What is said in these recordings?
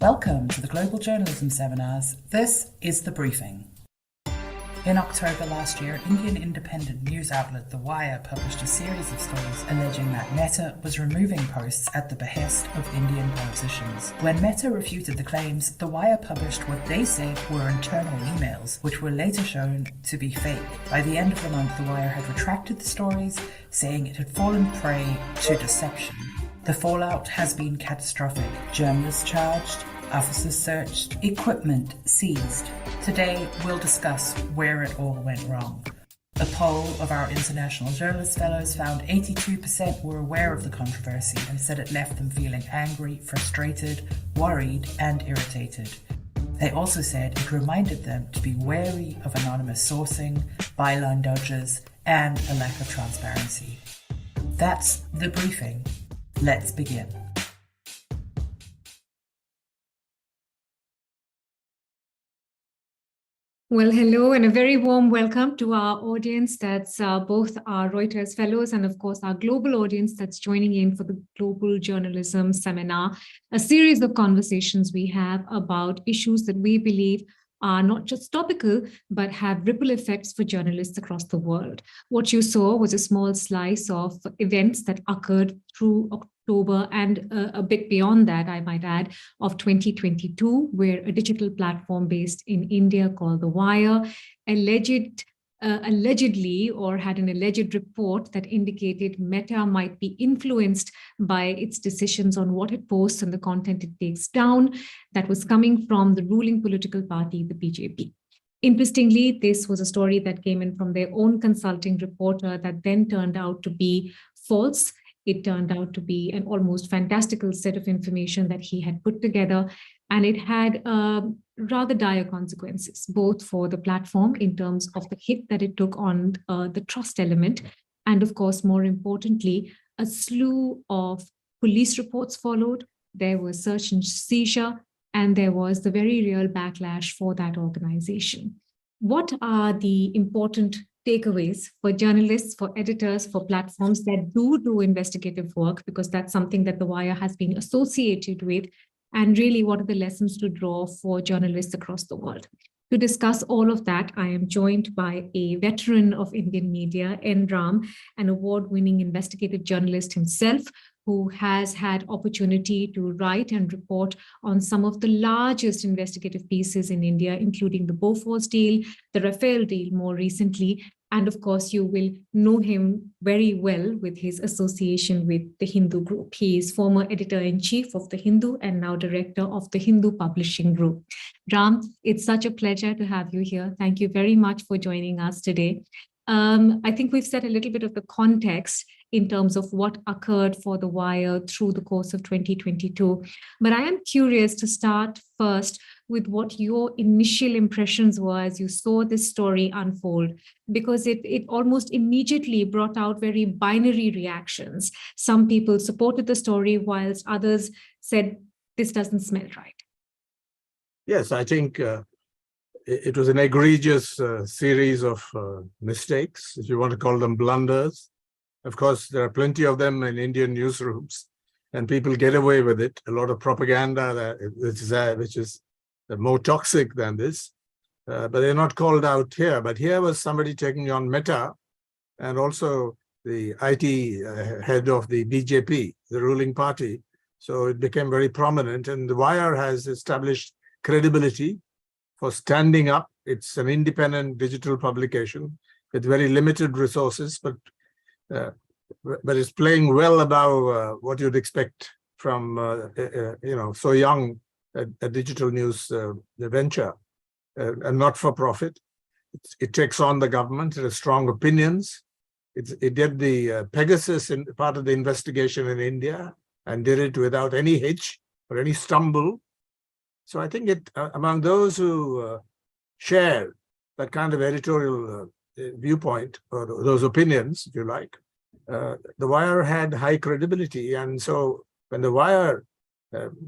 Welcome to the Global Journalism Seminars. This is The Briefing. In October last year, Indian independent news outlet The Wire published a series of stories alleging that Meta was removing posts at the behest of Indian politicians. When Meta refuted the claims, The Wire published what they said were internal emails, which were later shown to be fake. By the end of the month, The Wire had retracted the stories, saying it had fallen prey to deception. The fallout has been catastrophic. Journalists charged, officers searched, equipment seized. Today, we'll discuss where it all went wrong. A poll of our International Journalist Fellows found 82% were aware of the controversy and said it left them feeling angry, frustrated, worried, and irritated. They also said it reminded them to be wary of anonymous sourcing, byline dodgers, and a lack of transparency. That's The Briefing. Let's begin. Well, hello and a very warm welcome to our audience. That's both our Reuters Fellows and, of course, our global audience that's joining in for the Global Journalism Seminar, a series of conversations we have about issues that we believe are not just topical, but have ripple effects for journalists across the world. What you saw was a small slice of events that occurred through October and a bit beyond that, I might add, of 2022, where a digital platform based in India called The Wire allegedly or had an alleged report that indicated Meta might be influenced by its decisions on what it posts and the content it takes down that was coming from the ruling political party, the BJP. Interestingly, this was a story that came in from their own consulting reporter that then turned out to be false. It turned out to be an almost fantastical set of information that he had put together, and it had rather dire consequences, both for the platform in terms of the hit that it took on the trust element, and of course, more importantly, a slew of police reports followed. There was search and seizure, and there was the very real backlash for that organization. What are the important takeaways for journalists, for editors, for platforms that do investigative work, because that's something that The Wire has been associated with, and really what are the lessons to draw for journalists across the world? To discuss all of that, I am joined by a veteran of Indian media, N. Ram, an award-winning investigative journalist himself, who has had opportunity to write and report on some of the largest investigative pieces in India, including the Bofors deal, the Rafale deal more recently, and of course, you will know him very well with his association with the Hindu Group. He is former editor-in-chief of the Hindu and now director of the Hindu Publishing Group. Ram, it's such a pleasure to have you here. Thank you very much for joining us today. I think we've set a little bit of the context in terms of what occurred for The Wire through the course of 2022. But I am curious to start first with what your initial impressions were as you saw this story unfold, because it almost immediately brought out very binary reactions. Some people supported the story, whilst others said, this doesn't smell right. Yes, I think it was an egregious series of mistakes, if you want to call them blunders. Of course, there are plenty of them in Indian newsrooms, and people get away with it. A lot of propaganda which is more toxic than this, but they're not called out here. But here was somebody taking on Meta, and also the IT head of the BJP, the ruling party. So it became very prominent, and The Wire has established credibility for standing up. It's an independent digital publication with very limited resources, but it's playing well above what you'd expect from so young a digital news venture, and not for profit. It takes on the government. It has strong opinions. It did the Pegasus in part of the investigation in India, and did it without any hitch or any stumble. So I think it among those who share that kind of editorial viewpoint, or those opinions, if you like, The Wire had high credibility. And so when The Wire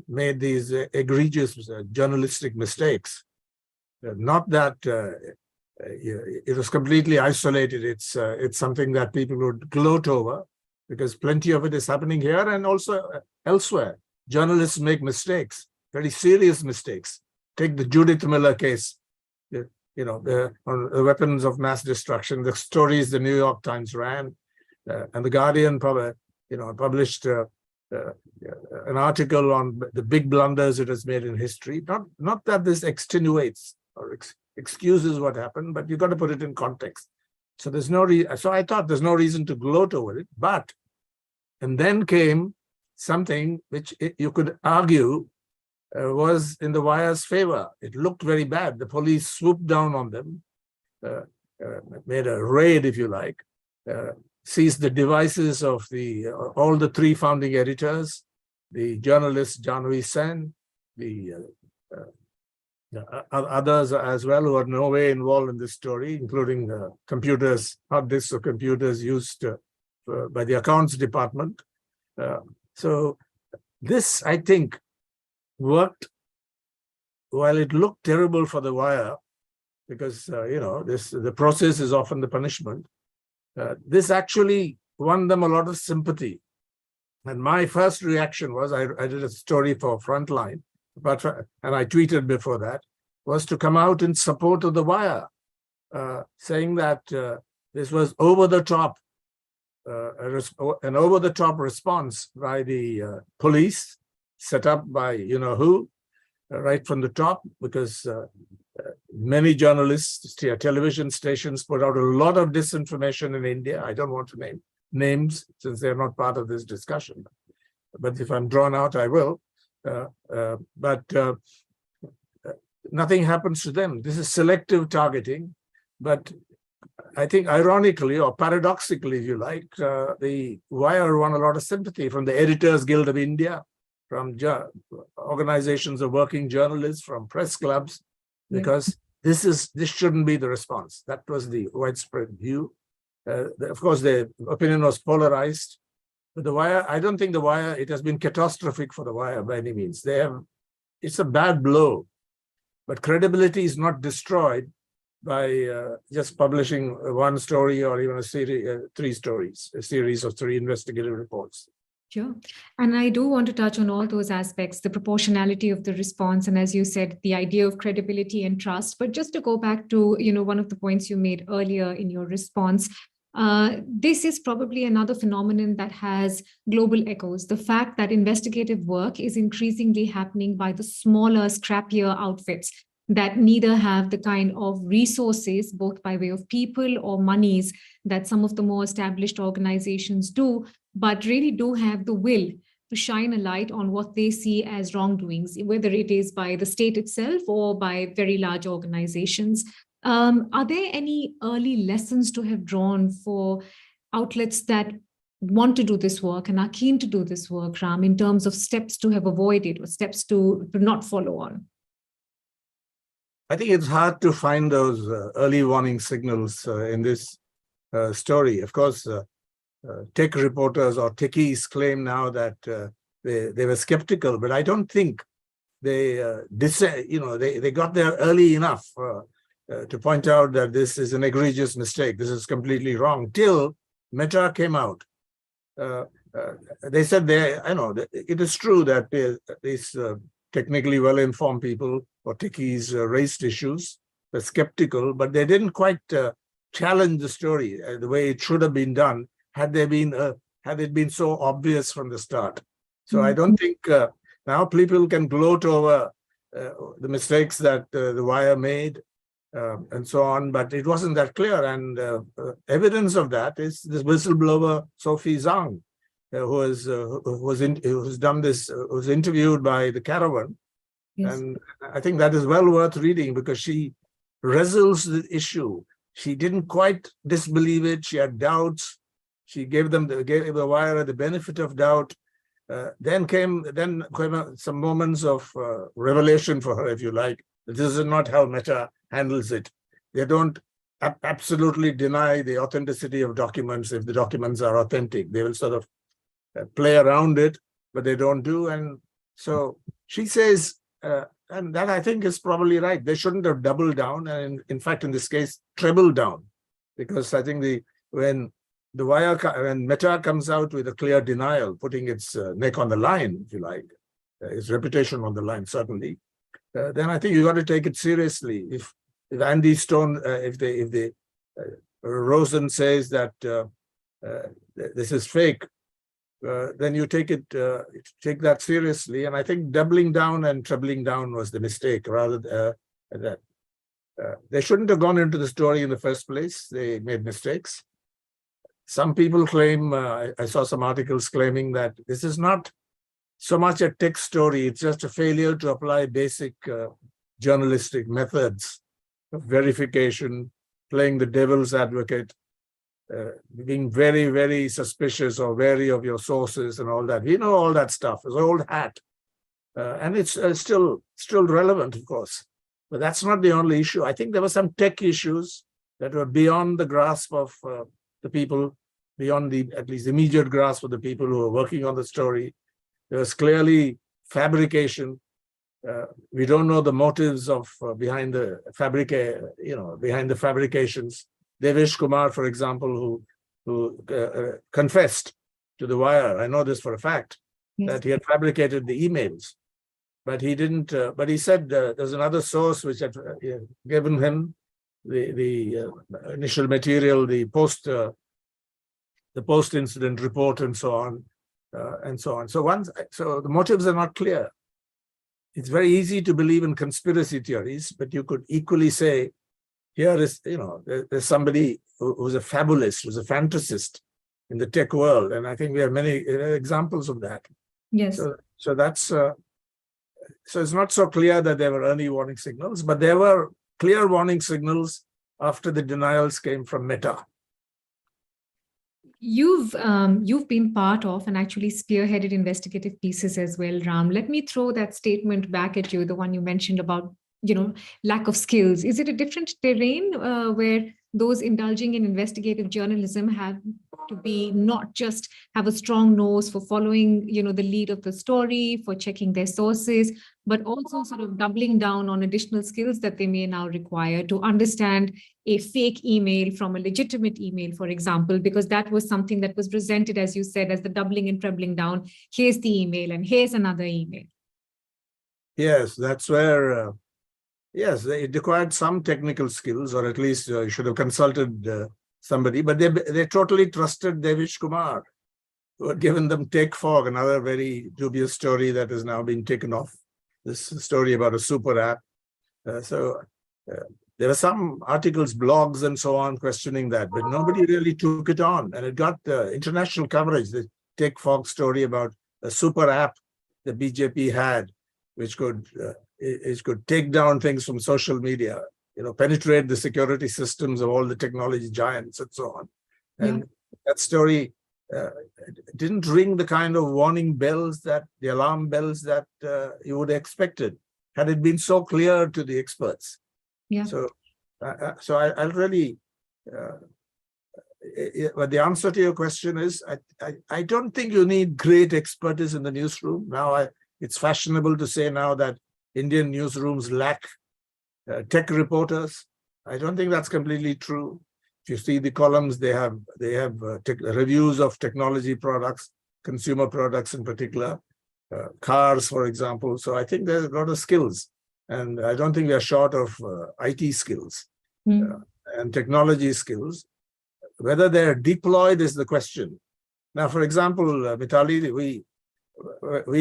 made these egregious journalistic mistakes, not that it was completely isolated. It's something that people would gloat over, because plenty of it is happening here and also elsewhere. Journalists make mistakes. very serious mistakes. Take the Judith Miller case, on the weapons of mass destruction, the stories the New York Times ran, and the Guardian published an article on the big blunders it has made in history. Not that this extenuates or excuses what happened, but you've got to put it in context. So there's no so I thought there's no reason to gloat over it. And then came something which you could argue was in the Wire's favor. It looked very bad. The police swooped down on them, made a raid, if you like, seized the devices of all the three founding editors, the journalist Janvi Sen, the others as well who are no way involved in this story, including computers, hard disks of computers used by the accounts department. So this, I think, worked. While it looked terrible for the Wire, because the process is often the punishment, this actually won them a lot of sympathy. And my first reaction was, I did a story for Frontline, and I tweeted before that, was to come out in support of the Wire, saying that this was over the top, an over the top response by the police, set up by who, right from the top, because many journalists, television stations put out a lot of disinformation in India. I don't want to name names since they're not part of this discussion, but if I'm drawn out, I will. Nothing happens to them. This is selective targeting, but I think ironically or paradoxically, if you like, the Wire won a lot of sympathy from the Editors Guild of India, from organizations of working journalists, from press clubs, because this shouldn't be the response. That was the widespread view. Of course, the opinion was polarized. But the Wire, I don't think the Wire, it has been catastrophic for the Wire by any means. It's a bad blow, but credibility is not destroyed by just publishing one story or even a series of three investigative reports. Sure. And I do want to touch on all those aspects, the proportionality of the response, and as you said, the idea of credibility and trust. But just to go back to, one of the points you made earlier in your response, this is probably another phenomenon that has global echoes. The fact that investigative work is increasingly happening by the smaller, scrappier outfits that neither have the kind of resources, both by way of people or monies, that some of the more established organizations do, but really do have the will to shine a light on what they see as wrongdoings, whether it is by the state itself or by very large organizations. Are there any early lessons to have drawn for outlets that want to do this work and are keen to do this work, Ram, in terms of steps to have avoided or steps to not follow on? I think it's hard to find those early warning signals in this story. Of course, tech reporters or techies claim now that they were skeptical, but I don't think they got there early enough to point out that this is an egregious mistake. This is completely wrong. Till Meta came out, they said it is true that these technically well-informed people or techies raised issues, were skeptical, but they didn't quite challenge the story the way it should have been done had it been so obvious from the start. So I don't think now people can gloat over the mistakes that the Wire made and so on, but it wasn't that clear. And evidence of that is this whistleblower Sophie Zhang, who was interviewed by the Caravan. Yes. And I think that is well worth reading because she wrestles the issue. She didn't quite disbelieve it. She had doubts. She gave the Wire the benefit of doubt. Then came some moments of revelation for her, if you like. This is not how Meta handles it. They don't absolutely deny the authenticity of documents if the documents are authentic. They will sort of play around it, but they don't do. And so she says, and that I think is probably right. They shouldn't have doubled down, and in fact, in this case, trebled down, because I think when Meta comes out with a clear denial, putting its neck on the line, if you like, his reputation on the line, certainly, then I think you got to take it seriously. If Andy Stone, if Rosen says that this is fake, then you take that seriously. And I think doubling down and trebling down was the mistake. Rather that they shouldn't have gone into the story in the first place. They made mistakes. Some people claim, I saw some articles claiming that this is not so much a tech story, it's just a failure to apply basic journalistic methods of verification, playing the devil's advocate, being very, very suspicious or wary of your sources and all that. We know all that stuff. It's old hat. And it's still relevant, of course. But that's not the only issue. I think there were some tech issues that were beyond the grasp of the people, beyond the at least immediate grasp of the people who were working on the story. There was clearly fabrication. We don't know the motives of behind the fabrications. Devesh Kumar, for example, who confessed to the Wire, I know this for a fact, that he had fabricated the emails, but he didn't. But he said there's another source which had given him the initial material, the post-incident report, and so on. So the motives are not clear. It's very easy to believe in conspiracy theories, but you could equally say, here is, there's somebody who's a fabulist, who's a fantasist in the tech world. And I think we have many examples of that. Yes. So that's, so it's not so clear that there were early warning signals, but there were clear warning signals after the denials came from Meta. You've been part of and actually spearheaded investigative pieces as well, Ram. Let me throw that statement back at you, the one you mentioned about, lack of skills. Is it a different terrain where those indulging in investigative journalism have to be not just have a strong nose for following, the lead of the story, for checking their sources, but also sort of doubling down on additional skills that they may now require to understand a fake email from a legitimate email, for example, because that was something that was presented, as you said, as the doubling and trebling down. Here's the email and here's another email. Yes, that's where, yes, it required some technical skills, or at least you should have consulted somebody, but they totally trusted Devesh Kumar, who had given them Take Fog, another very dubious story that has now been taken off. This story about a super app. There were some articles, blogs, and so on questioning that, but nobody really took it on. And it got international coverage, the Take Fog story about a super app the BJP had, which could take down things from social media, penetrate the security systems of all the technology giants and so on. And that story didn't ring the kind of warning bells, the alarm bells that you would have expected, had it been so clear to the experts. Yeah. So I'll really, but the answer to your question is, I don't think you need great expertise in the newsroom. Now, it's fashionable to say now that Indian newsrooms lack tech reporters. I don't think that's completely true. If you see the columns, they have reviews of technology products, consumer products in particular, cars, for example. So I think there's a lot of skills. And I don't think we are short of IT skills and technology skills. Whether they're deployed is the question. Now, for example, Mitali, we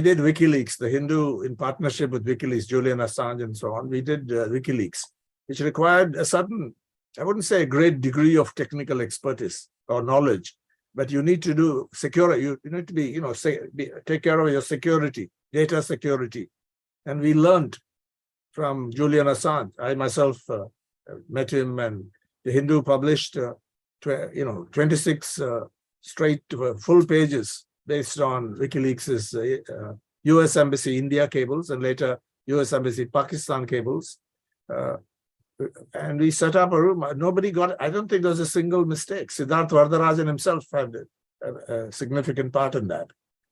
did WikiLeaks, The Hindu, in partnership with WikiLeaks, Julian Assange and so on. We did WikiLeaks, which required a certain, I wouldn't say a great degree of technical expertise or knowledge, but you need to do security. You need to be, take care of your security, data security. And we learned from Julian Assange. I myself met him, and The Hindu published, 26 straight full pages based on WikiLeaks' US Embassy India cables and later US Embassy Pakistan cables. And we set up a room. Nobody got, I don't think there was a single mistake. Siddharth Vardarajan himself had a significant part in that.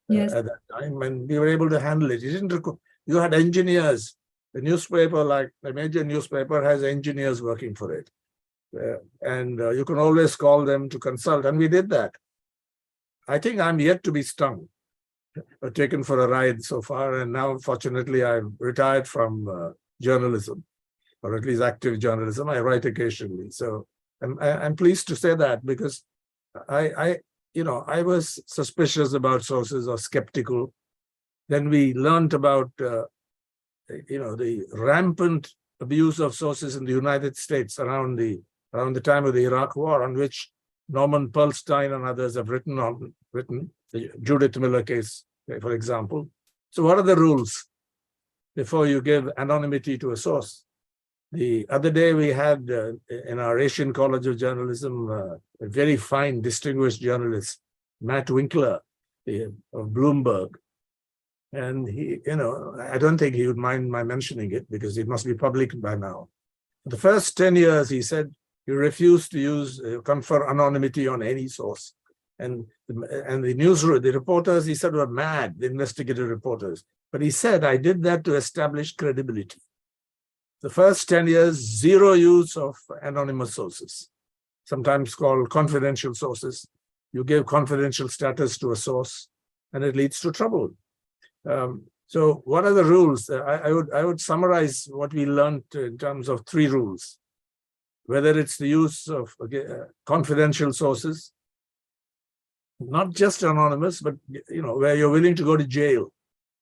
At that time, and we were able to handle it. You had engineers. The newspaper, like a major newspaper, has engineers working for it. And you can always call them to consult. And we did that. I think I'm yet to be stung. taken for a ride so far. And now, fortunately, I've retired from journalism, or at least active journalism. I write occasionally. So I'm pleased to say that, because I was suspicious about sources or skeptical. Then we learned about, the rampant abuse of sources in the United States around the time of the Iraq War, on which Norman Pearlstein and others have written the Judith Miller case, for example. So what are the rules before you give anonymity to a source? The other day we had in our Asian College of Journalism, a very fine, distinguished journalist, Matt Winkler of Bloomberg. And he, I don't think he would mind my mentioning it, because it must be public by now. For the first 10 years, he said, he refused to confer anonymity on any source. And the reporters, he said, were mad, the investigative reporters. But he said, I did that to establish credibility. The first 10 years, zero use of anonymous sources, sometimes called confidential sources. You give confidential status to a source, and it leads to trouble. So what are the rules? I would summarize what we learned in terms of 3 rules. Whether it's the use of confidential sources, not just anonymous, but where you're willing to go to jail,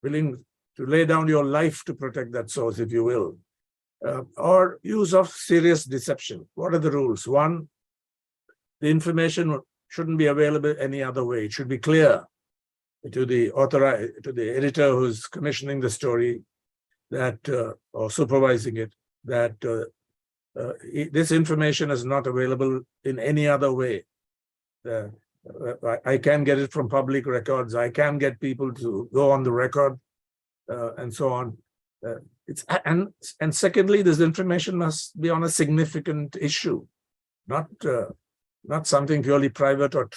willing to lay down your life to protect that source, if you will, or use of serious deception. What are the rules? 1, the information shouldn't be available any other way. It should be clear to the editor who's commissioning the story, that or supervising it, that this information is not available in any other way. I can get it from public records. I can get people to go on the record, and so on. And secondly, this information must be on a significant issue, not something purely private or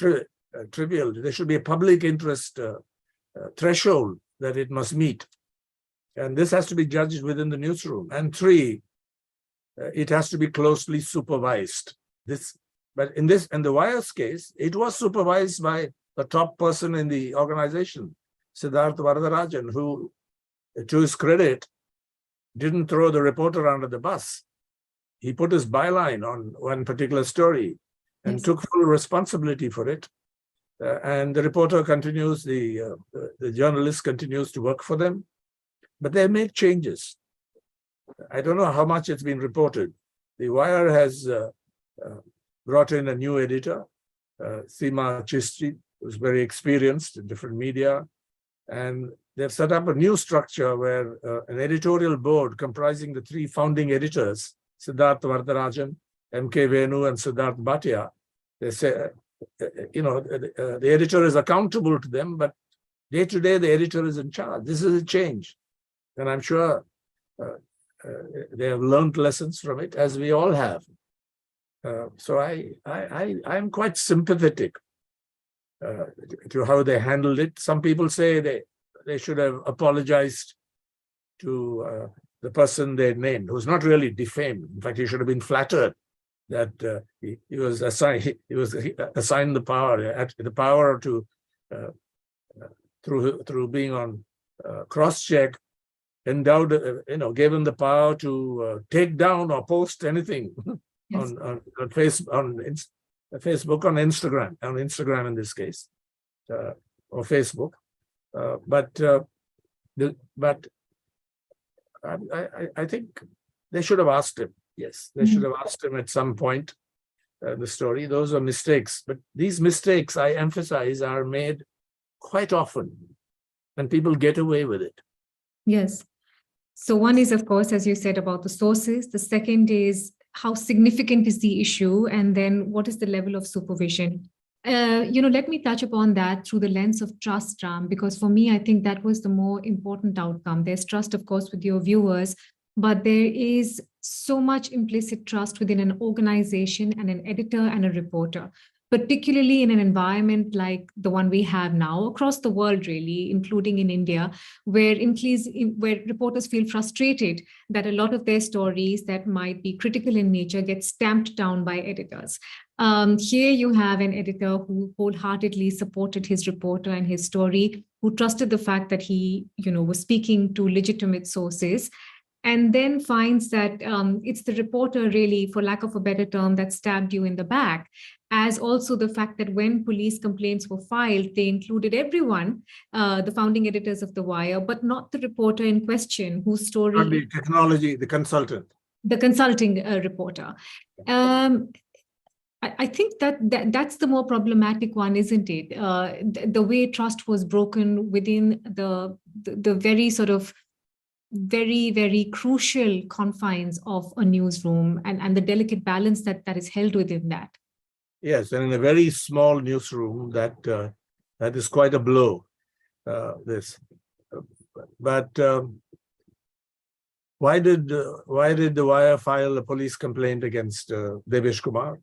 trivial. There should be a public interest threshold that it must meet. And this has to be judged within the newsroom. And 3, it has to be closely supervised. But in the Wire's case, it was supervised by the top person in the organization, Siddharth Varadarajan, who, to his credit, didn't throw the reporter under the bus. He put his byline on one particular story and took full responsibility for it. And the reporter continues, the journalist continues to work for them, but they made changes. I don't know how much it's been reported. The Wire has brought in a new editor, Seema Chistry, who's very experienced in different media. And they've set up a new structure where an editorial board comprising the 3 founding editors, Siddharth Varadarajan, M.K. Venu, and Siddharth Bhatia, they say, the editor is accountable to them, but day to day, the editor is in charge. This is a change. And I'm sure they have learned lessons from it, as we all have. So I'm quite sympathetic to how they handled it. Some people say they should have apologized to the person they named, who's not really defamed. In fact, he should have been flattered that he was assigned the power to through being on cross-check, endowed, gave him the power to take down or post anything on Facebook, on Instagram in this case, or Facebook. But I think they should have asked him. Yes, they should have asked him at some point. The story, those are mistakes. But these mistakes, I emphasize, are made quite often, and people get away with it. Yes. So one is, of course, as you said, about the sources. The second is how significant is the issue, and then what is the level of supervision? Let me touch upon that through the lens of trust, Ram, because for me, I think that was the more important outcome. There's trust, of course, with your viewers, but there is so much implicit trust within an organization and an editor and a reporter, particularly in an environment like the one we have now across the world, really, including in India, where reporters feel frustrated that a lot of their stories that might be critical in nature get stamped down by editors. Here you have an editor who wholeheartedly supported his reporter and his story, who trusted the fact that he, was speaking to legitimate sources, and then finds that it's the reporter, really, for lack of a better term, that stabbed you in the back. As also the fact that when police complaints were filed, they included everyone, the founding editors of The Wire, but not the reporter in question, whose story... Not the technology, the consultant. The consulting reporter. I think that's the more problematic one, isn't it? The way trust was broken within the very sort of very, very crucial confines of a newsroom, and the delicate balance that is held within that. Yes, and in a very small newsroom, that is quite a blow. But why did The Wire file a police complaint against Devesh Kumar,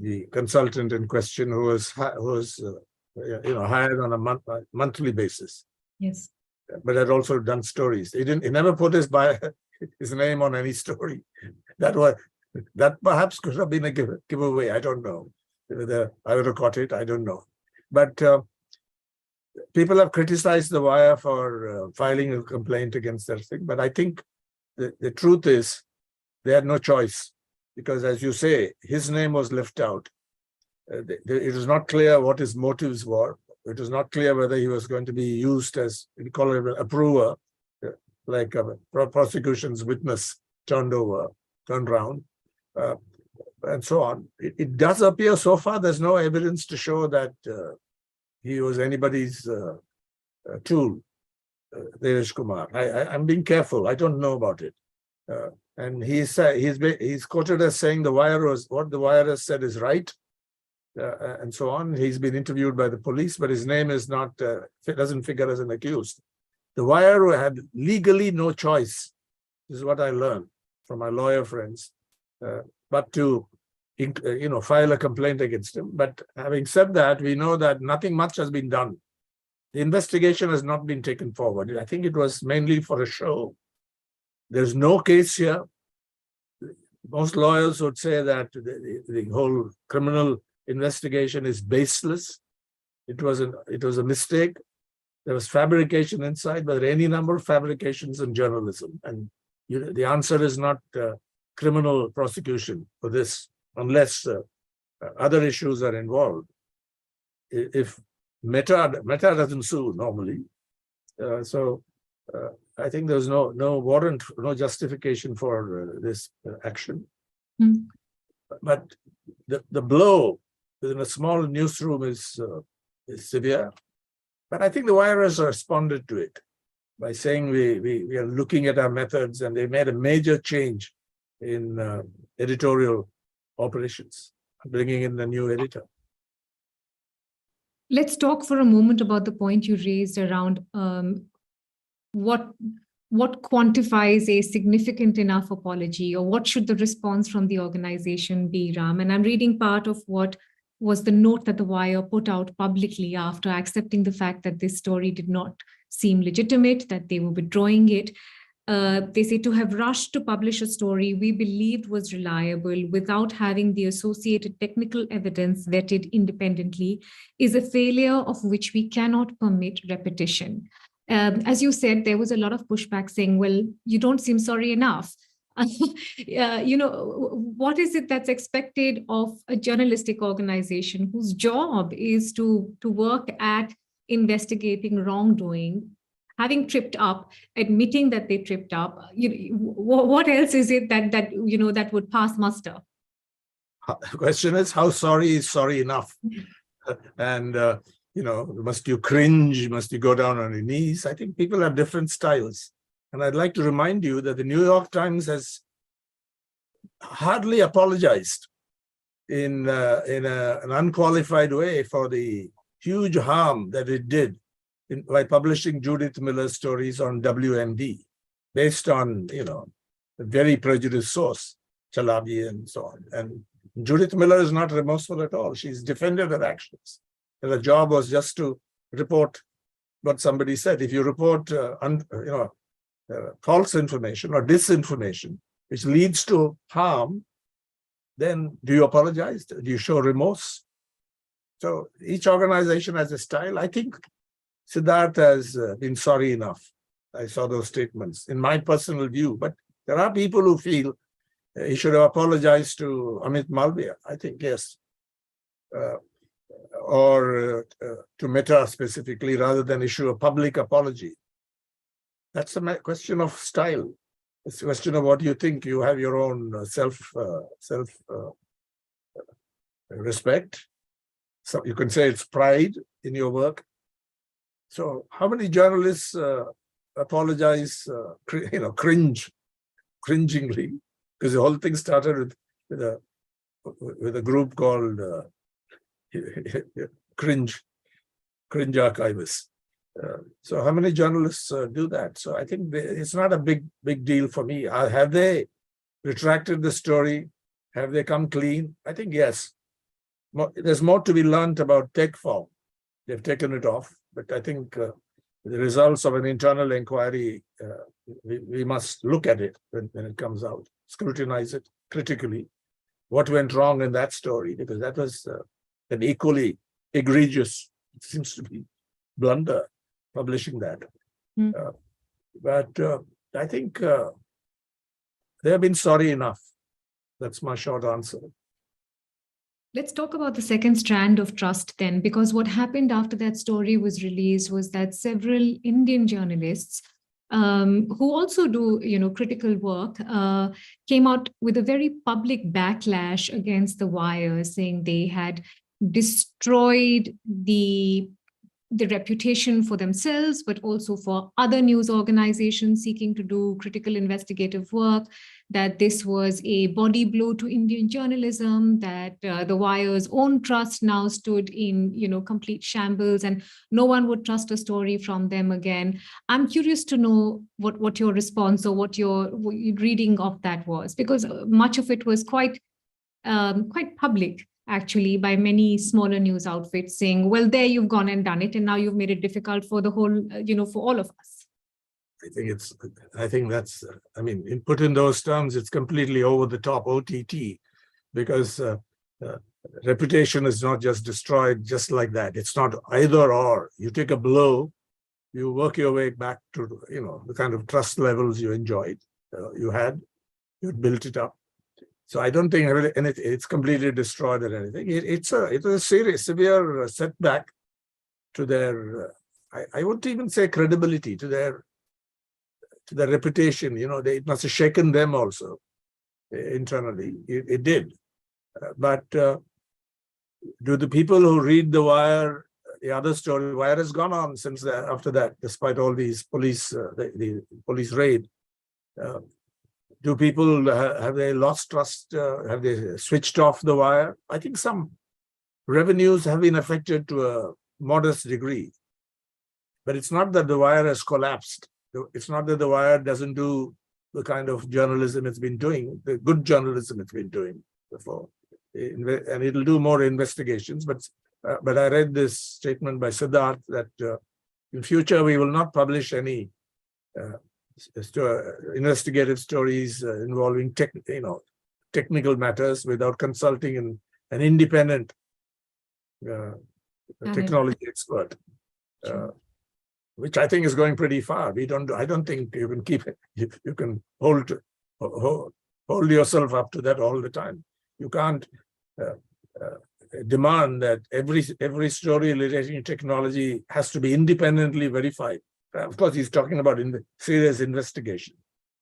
the consultant in question, who was hired on a monthly basis? Yes. But had also done stories. He never put his name on any story. That perhaps could have been a giveaway. I don't know. I would have caught it. I don't know. But people have criticized The Wire for filing a complaint against that thing. But I think the truth is they had no choice, because, as you say, his name was left out. It was not clear what his motives were. It was not clear whether he was going to be used as, we call it, an approver, like a prosecution's witness turned around, and so on. It does appear so far there's no evidence to show that he was anybody's tool, Devesh Kumar. I'm being careful. I don't know about it. And he's quoted as saying what The Wire has said is right. And so on. He's been interviewed by the police, but his name is not, doesn't figure as an accused. The Wire had legally no choice. This is what I learned from my lawyer friends, but to, file a complaint against him. But having said that, we know that nothing much has been done. The investigation has not been taken forward. I think it was mainly for a show. There's no case here. Most lawyers would say that the whole criminal investigation is baseless. It was a mistake. There was fabrication inside, but there are any number of fabrications in journalism. And the answer is not criminal prosecution for this, unless other issues are involved. If Meta doesn't sue normally, so I think there's no warrant, no justification for this action. Mm. But the blow within a small newsroom is severe. But I think The Wire has responded to it by saying we are looking at our methods, and they made a major change in editorial operations, bringing in the new editor. Let's talk for a moment about the point you raised around what quantifies a significant enough apology, or what should the response from the organization be, Ram? And I'm reading part of what was the note that The Wire put out publicly after accepting the fact that this story did not seem legitimate, that they were withdrawing it. They say, to have rushed to publish a story we believed was reliable without having the associated technical evidence vetted independently is a failure of which we cannot permit repetition. As you said, there was a lot of pushback saying, well, you don't seem sorry enough. What is it that's expected of a journalistic organization whose job is to work at investigating wrongdoing, having tripped up, admitting that they tripped up? What else is it that would pass muster? The question is, how sorry is sorry enough? And must you cringe? Must you go down on your knees? I think people have different styles. And I'd like to remind you that the New York Times has hardly apologized in an unqualified way for the huge harm that it did by publishing Judith Miller's stories on WMD, based on, a very prejudiced source, Chalabi and so on. And Judith Miller is not remorseful at all. She's defended her actions. And her job was just to report what somebody said. If you report, false information or disinformation, which leads to harm, then do you apologize? Do you show remorse? So each organization has a style. I think Siddharth has been sorry enough. I saw those statements in my personal view, but there are people who feel he should have apologized to Amit Malviya. I think, yes. Or to Meta specifically, rather than issue a public apology. That's a question of style. It's a question of what you think. You have your own self respect. So you can say it's pride in your work. So how many journalists apologize, cringingly, because the whole thing started with a group called Cringe Archivists. So how many journalists do that? So I think it's not a big deal for me. Have they retracted the story? Have they come clean? I think yes. There's more to be learned about TechForm. They've taken it off, but I think the results of an internal inquiry, we must look at it when it comes out, scrutinize it critically. What went wrong in that story? Because that was an equally egregious, it seems to be, blunder, publishing that. But I think they have been sorry enough. That's my short answer. Let's talk about the second strand of trust then, because what happened after that story was released was that several Indian journalists who also do, critical work, came out with a very public backlash against The Wire, saying they had destroyed the reputation for themselves, but also for other news organizations seeking to do critical investigative work, that this was a body blow to Indian journalism, that The Wire's own trust now stood in, complete shambles, and no one would trust a story from them again. I'm curious to know what your response or what your reading of that was, because much of it was quite public, actually, by many smaller news outfits saying, well, there you've gone and done it, and now you've made it difficult for the whole, for all of us. I think that's, put in those terms, it's completely over the top, OTT, because reputation is not just destroyed just like that. It's not either or. You take a blow, you work your way back to, the kind of trust levels you enjoyed, you built it up. So I don't think it's completely destroyed or anything. It's a serious, severe setback to their, I wouldn't even say credibility, to their reputation. It must have shaken them also internally. It did. But do the people who read The Wire, the other story, Wire has gone on since after that, despite all these police, the police raid. Do people, have they lost trust? Have they switched off The Wire? I think some revenues have been affected to a modest degree. But it's not that The Wire has collapsed. It's not that The Wire doesn't do the kind of journalism it's been doing, the good journalism it's been doing before. And it'll do more investigations. But I read this statement by Siddharth that in future we will not publish any investigative stories involving technical matters without consulting an independent technology expert, which I think is going pretty far. I don't think you can keep it. You can hold yourself up to that all the time. You can't demand that every story relating to technology has to be independently verified. Of course, he's talking about serious investigation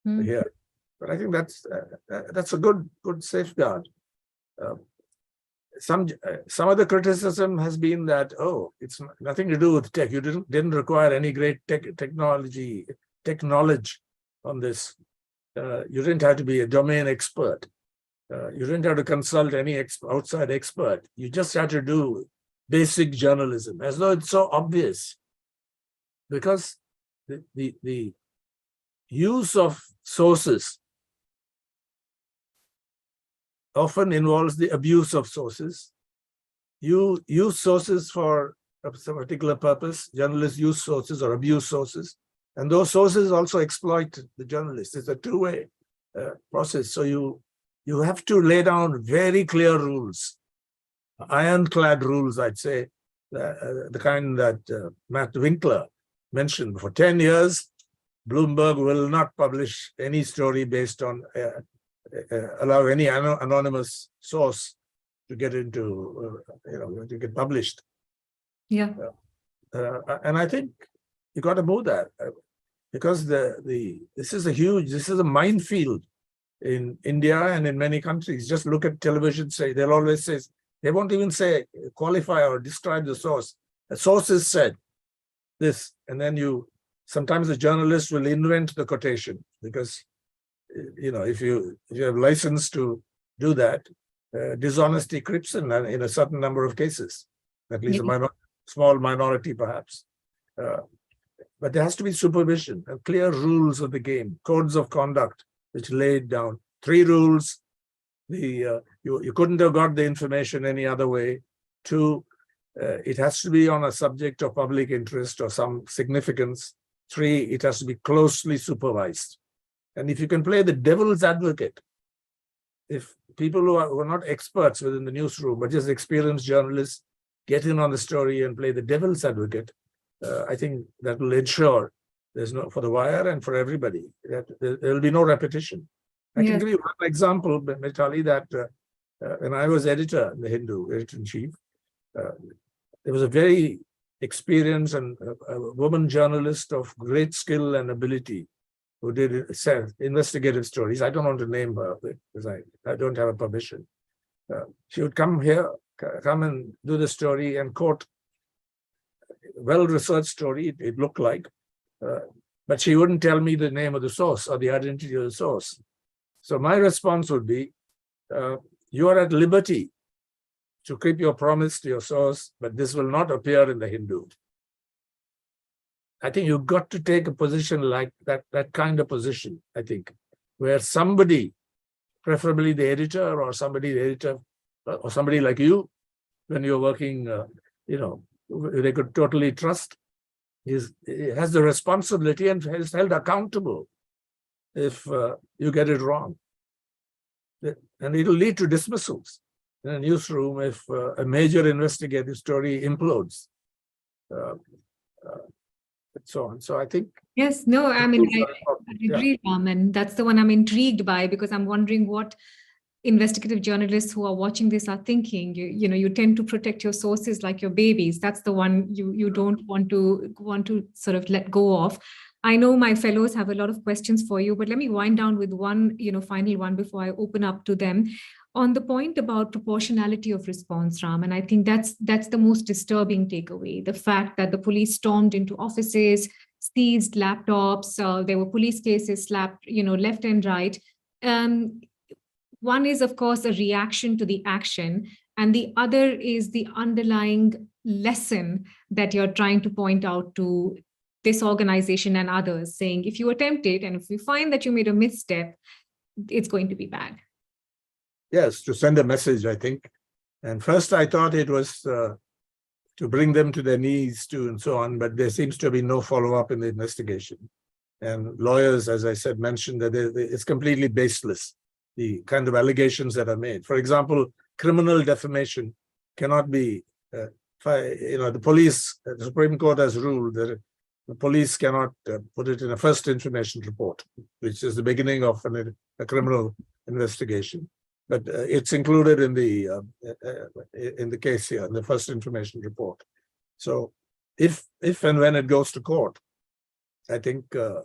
here, but I think that's a good safeguard. Some of the criticism has been that it's nothing to do with tech. You didn't require any great tech knowledge on this. You didn't have to be a domain expert. You didn't have to consult any outside expert. You just had to do basic journalism, as though it's so obvious. Because the use of sources often involves the abuse of sources. You use sources for a particular purpose. Journalists use sources or abuse sources. And those sources also exploit the journalists. It's a two-way process. So you have to lay down very clear rules, ironclad rules, I'd say, the kind that Matt Winkler mentioned. For 10 years, Bloomberg will not publish any story based on, allow any anonymous source to get into, to get published. Yeah. And I think you got to move that because this is a minefield in India and in many countries. Just look at television, they'll always say, they won't even say, qualify or describe the source. The source is said this, and then sometimes the journalist will invent the quotation because, if you have license to do that, dishonesty creeps in a certain number of cases, at least a small minority perhaps. But there has to be supervision and clear rules of the game, codes of conduct, which laid down 3 rules. You couldn't have got the information any other way. 2, it has to be on a subject of public interest or some significance. 3, it has to be closely supervised. And if you can play the devil's advocate, if people who are not experts within the newsroom, but just experienced journalists get in on the story and play the devil's advocate, I think that will ensure there's no, for the wire and for everybody, that there will be no repetition. I can give you one example, Mitali, that when I was editor in the Hindu, editor-in-chief, there was a very experienced and a woman journalist of great skill and ability who did investigative stories. I don't want to name her because I don't have a permission. She would come and do the story and quote well-researched story, it looked like, but she wouldn't tell me the name of the source or the identity of the source. So my response would be, you are at liberty to keep your promise to your source, but this will not appear in the Hindu. I think you've got to take a position like that kind of position, I think, where somebody, preferably the editor or somebody like you, when you're working, they could totally trust, has the responsibility and is held accountable if you get it wrong. And it'll lead to dismissals in a newsroom if a major investigative story implodes. And so on. So I think. Yes, no, I mean, I agree, Ram, and that's the one I'm intrigued by because I'm wondering what investigative journalists who are watching this are thinking. You tend to protect your sources like your babies. That's the one you don't want to sort of let go of. I know my fellows have a lot of questions for you, but let me wind down with one, final one before I open up to them. On the point about proportionality of response, Ram, and I think that's the most disturbing takeaway, the fact that the police stormed into offices, seized laptops, there were police cases slapped, left and right. One is, of course, a reaction to the action, and the other is the underlying lesson that you're trying to point out to this organization and others, saying if you attempt it and if we find that you made a misstep, it's going to be bad. Yes, to send a message, I think. And first I thought it was to bring them to their knees too and so on, but there seems to be no follow-up in the investigation. And lawyers, as I said, mentioned that it's completely baseless, the kind of allegations that are made. For example, criminal defamation cannot be, the police, the Supreme Court has ruled that the police cannot put it in a first information report, which is the beginning of a criminal investigation. But it's included in the case here, in the first information report. So if and when it goes to court, I think the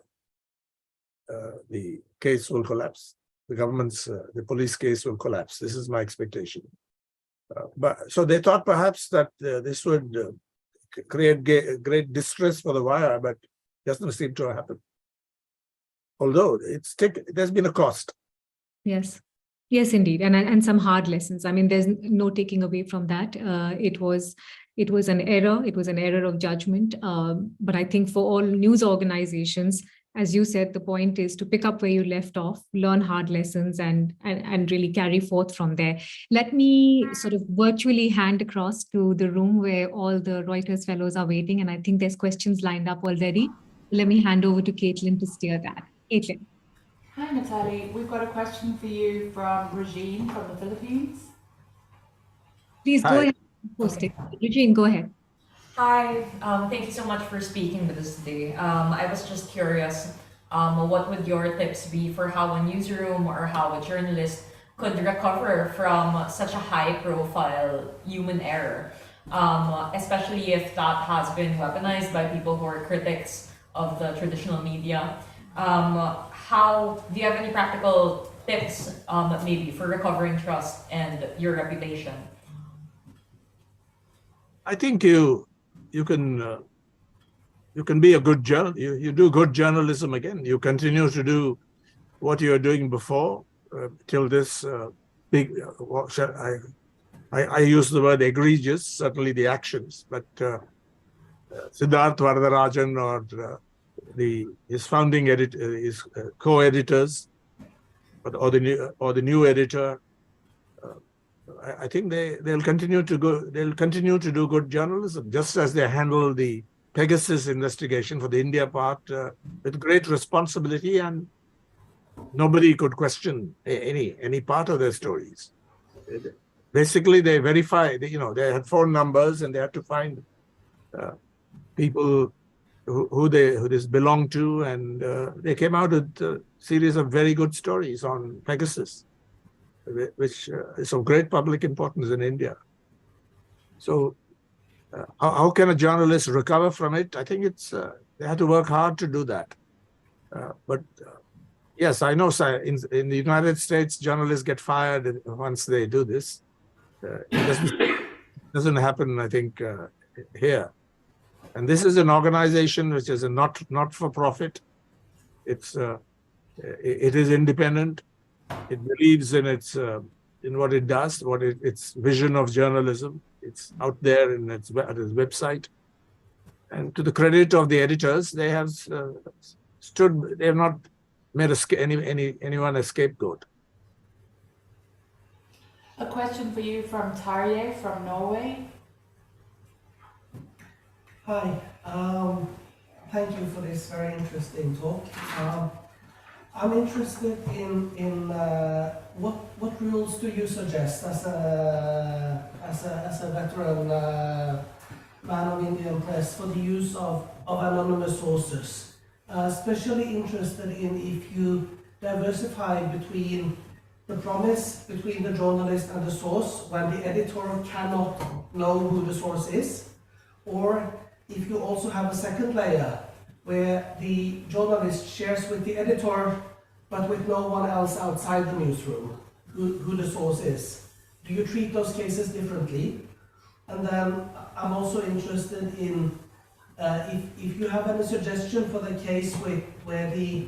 case will collapse. The police case will collapse. This is my expectation. But so they thought perhaps that this would create great distress for the wire, but doesn't seem to happen. Although there's been a cost. Yes. Yes, indeed. And some hard lessons. I mean, there's no taking away from that. It was an error. It was an error of judgment. But I think for all news organizations, as you said, the point is to pick up where you left off, learn hard lessons, and really carry forth from there. Let me sort of virtually hand across to the room where all the Reuters fellows are waiting, and I think there's questions lined up already. Let me hand over to Caitlin to steer that. Caitlin. Hi, Natalie. We've got a question for you from Regine from the Philippines. Please go Hi. ahead and post it. Regine, go ahead. Hi, thank you so much for speaking with us today. I was just curious, what would your tips be for how a newsroom or how a journalist could recover from such a high-profile human error, especially if that has been weaponized by people who are critics of the traditional media? How do you have any practical tips, maybe for recovering trust and your reputation? I think you can be a good you do good journalism again. You continue to do what you were doing before till this big. I use the word egregious. Certainly the actions, but Siddharth Varadarajan or his founding editor, his co-editors, or the new editor. I think they'll continue to do good journalism, just as they handle the Pegasus investigation for the India part with great responsibility, and nobody could question any part of their stories. Basically, they verify. They had phone numbers, and they had to find people who this belonged to, and they came out with a series of very good stories on Pegasus, which is of great public importance in India. So how can a journalist recover from it? I think they have to work hard to do that. But yes, I know in the United States, journalists get fired once they do this. It doesn't happen, I think, here. And this is an organization which is a not-for-profit. It is independent. It believes in in what it does, its vision of journalism. It's out there at its website. And to the credit of the editors, they have they have not made anyone a scapegoat. A question for you from Tarjei from Norway. Hi, thank you for this very interesting talk. I'm interested in what rules do you suggest as a veteran man of Indian press for the use of anonymous sources? Especially interested in if you diversify between the promise between the journalist and the source when the editor cannot know who the source is, or if you also have a second layer where the journalist shares with the editor but with no one else outside the newsroom who the source is. Do you treat those cases differently? And then I'm also interested in if you have any suggestion for the case where the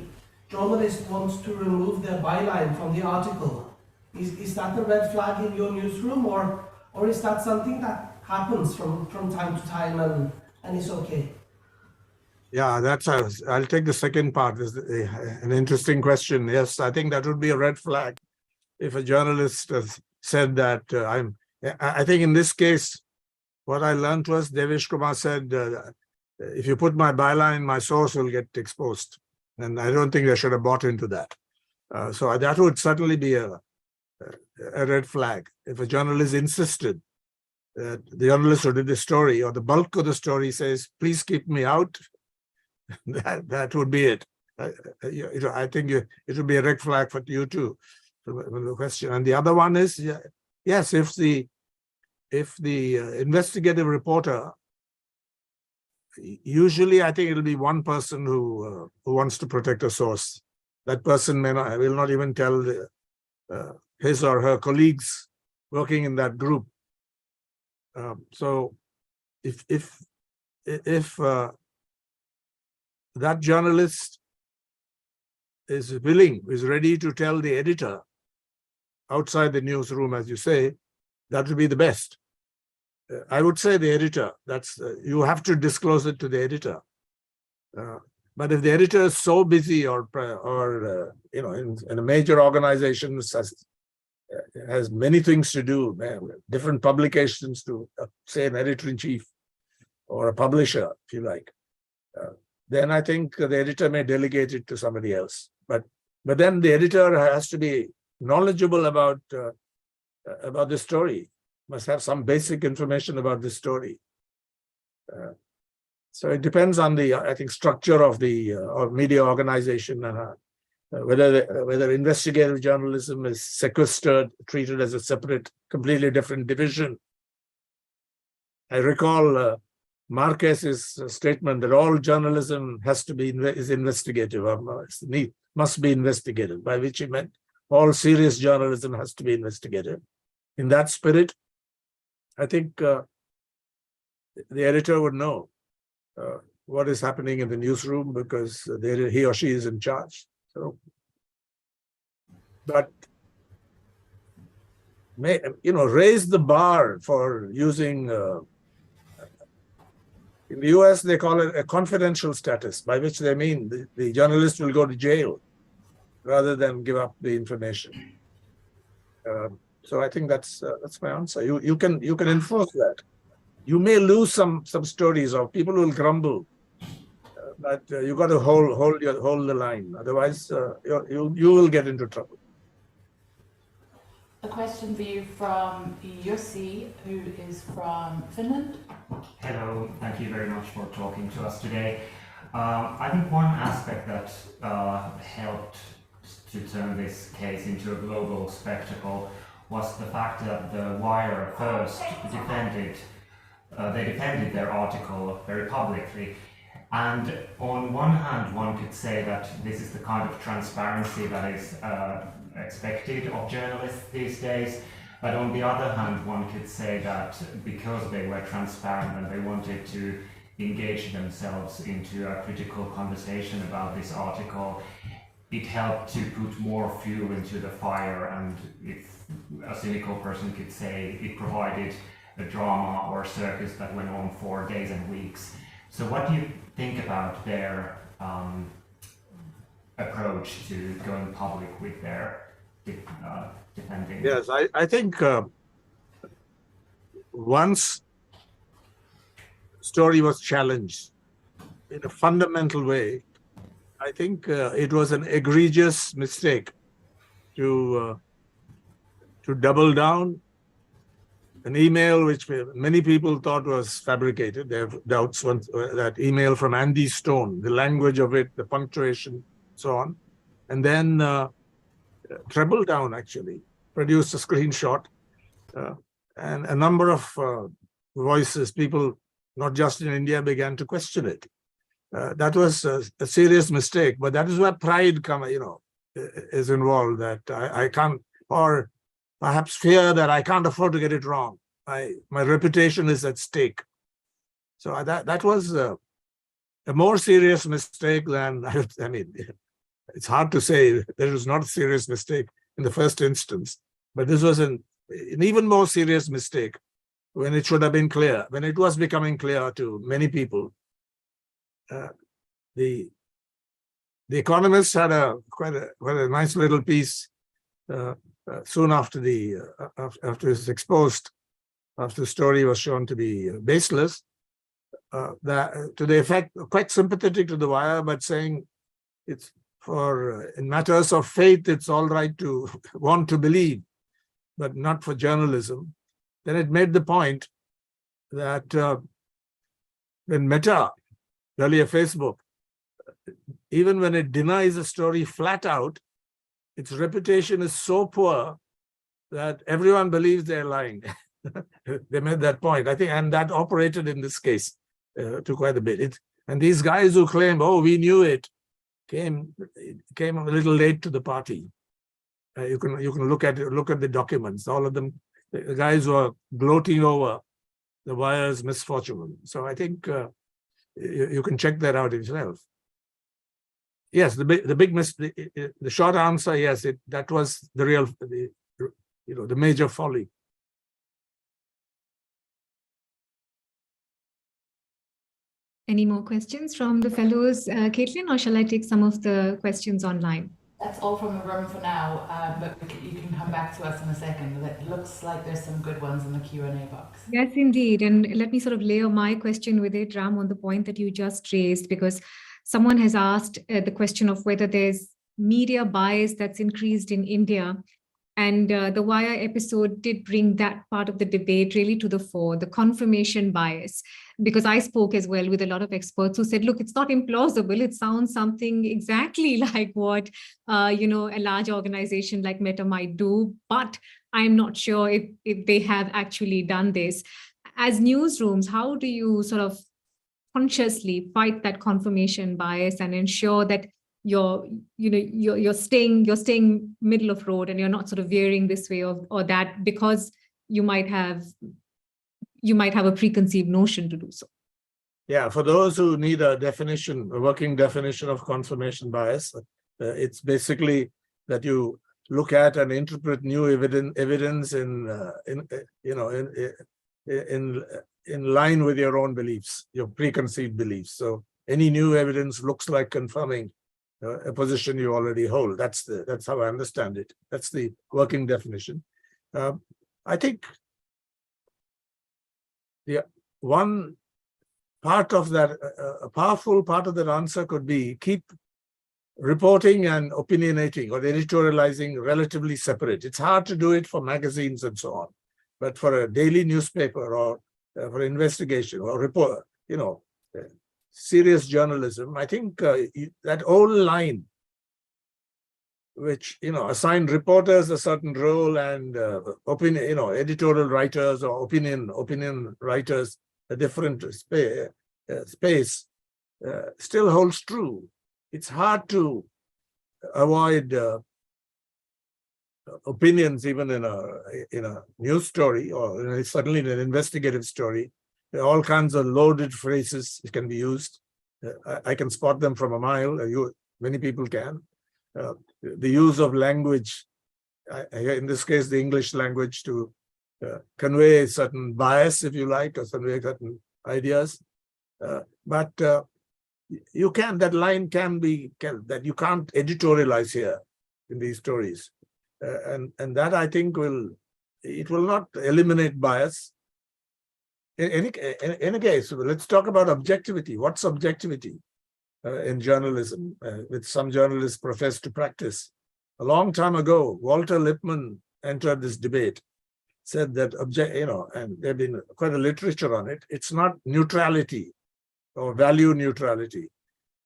journalist wants to remove their byline from the article. Is that a red flag in your newsroom, or is that something that happens from time to time and is okay? Yeah, I'll take the second part. Is an interesting question. Yes, I think that would be a red flag if a journalist has said that I think in this case, what I learned was Devesh Kumar said, if you put my byline, my source will get exposed. And I don't think they should have bought into that. So that would certainly be a red flag. If a journalist insisted that the journalist who did the story or the bulk of the story says, please keep me out, that would be it. I think it would be a red flag for you too. The question. And the other one is, yes, if the investigative reporter, usually I think it'll be one person who wants to protect a source. That person will not even tell his or her colleagues working in that group. So if that journalist is ready to tell the editor outside the newsroom, as you say, that would be the best. I would say the editor, you have to disclose it to the editor. But if the editor is so busy or in a major organization has many things to do, different publications to say an editor-in-chief or a publisher, if you like, then I think the editor may delegate it to somebody else. But then the editor has to be knowledgeable about the story, must have some basic information about the story. So it depends on the, I think, structure of the media organization and whether investigative journalism is sequestered, treated as a separate, completely different division. I recall Marquez's statement that all journalism has to be is investigative, or must be investigative, by which he meant all serious journalism has to be investigative. In that spirit, I think the editor would know what is happening in the newsroom because he or she is in charge. So, but raise the bar for using. In the US, they call it a confidential status, by which they mean the journalist will go to jail rather than give up the information. So I think that's my answer. You can enforce that. You may lose some stories, or people will grumble, but you got to hold the line. Otherwise, you will get into trouble. A question for you from Jussi, who is from Finland. Hello, thank you very much for talking to us today. I think one aspect that helped to turn this case into a global spectacle was the fact that the Wire first defended their article very publicly. And on one hand, one could say that this is the kind of transparency that is expected of journalists these days. But on the other hand, one could say that because they were transparent and they wanted to engage themselves into a critical conversation about this article, it helped to put more fuel into the fire, and if a cynical person could say, it provided a drama or circus that went on for days and weeks. So what do you think about their approach to going public with their defending? Yes, I think once story was challenged in a fundamental way, I think it was an egregious mistake to double down. An email which many people thought was fabricated. They have doubts when that email from Andy Stone, the language of it, the punctuation, so on. And then treble down, actually, produced a screenshot. And a number of voices, people, not just in India, began to question it. That was a serious mistake, but that is where pride is involved, that I can't, or perhaps fear that I can't afford to get it wrong. My reputation is at stake. So that was a more serious mistake than, I mean, it's hard to say there was not a serious mistake in the first instance, but this was an even more serious mistake when it should have been clear, when it was becoming clear to many people. The Economist had quite a nice little piece soon after after it was exposed, after the story was shown to be baseless, that to the effect, quite sympathetic to the Wire, but saying it's in matters of faith, it's all right to want to believe, but not for journalism. Then it made the point that when Meta, earlier Facebook, even when it denies a story flat out, its reputation is so poor that everyone believes they're lying. They made that point, I think, and that operated in this case to quite a bit. And these guys who claim, oh, we knew it, came a little late to the party. You can look at the documents. All of them, the guys who are gloating over the Wire's misfortune. So I think you can check that out yourself. Yes, the short answer, yes, that was the major folly. Any more questions from the fellows, Caitlin, or shall I take some of the questions online? That's all from the room for now, but you can come back to us in a second. It looks like there's some good ones in the Q&A box. Yes, indeed. And let me sort of layer my question with it, Ram, on the point that you just raised, because someone has asked the question of whether there's media bias that's increased in India. And the Wire episode did bring that part of the debate really to the fore, the confirmation bias, because I spoke as well with a lot of experts who said, look, it's not implausible. It sounds something exactly like what, a large organization like Meta might do, but I'm not sure if they have actually done this. As newsrooms, how do you sort of consciously fight that confirmation bias and ensure that you're staying middle of road and you're not sort of veering this way or that because you might have a preconceived notion to do so? Yeah, for those who need a working definition of confirmation bias, it's basically that you look at and interpret new evidence in line with your own beliefs, your preconceived beliefs. So any new evidence looks like confirming a position you already hold. That's how I understand it. That's the working definition. I think the one part of that, a powerful part of that answer could be keep reporting and opinionating or editorializing relatively separate. It's hard to do it for magazines and so on, but for a daily newspaper or for investigation or report, serious journalism, I think that old line, which assigned reporters a certain role and editorial writers or opinion writers a different space, still holds true. It's hard to avoid opinions, even in a news story or certainly in an investigative story. There are all kinds of loaded phrases that can be used. I can spot them from a mile. Many people can. The use of language, in this case, the English language, to convey a certain bias, if you like, or convey certain ideas. But that line that you can't editorialize here in these stories. And that, I think, will not eliminate bias. In any case, let's talk about objectivity. What's objectivity in journalism, which some journalists profess to practice? A long time ago, Walter Lippmann entered this debate, said that and there's been quite a literature on it. It's not neutrality or value neutrality.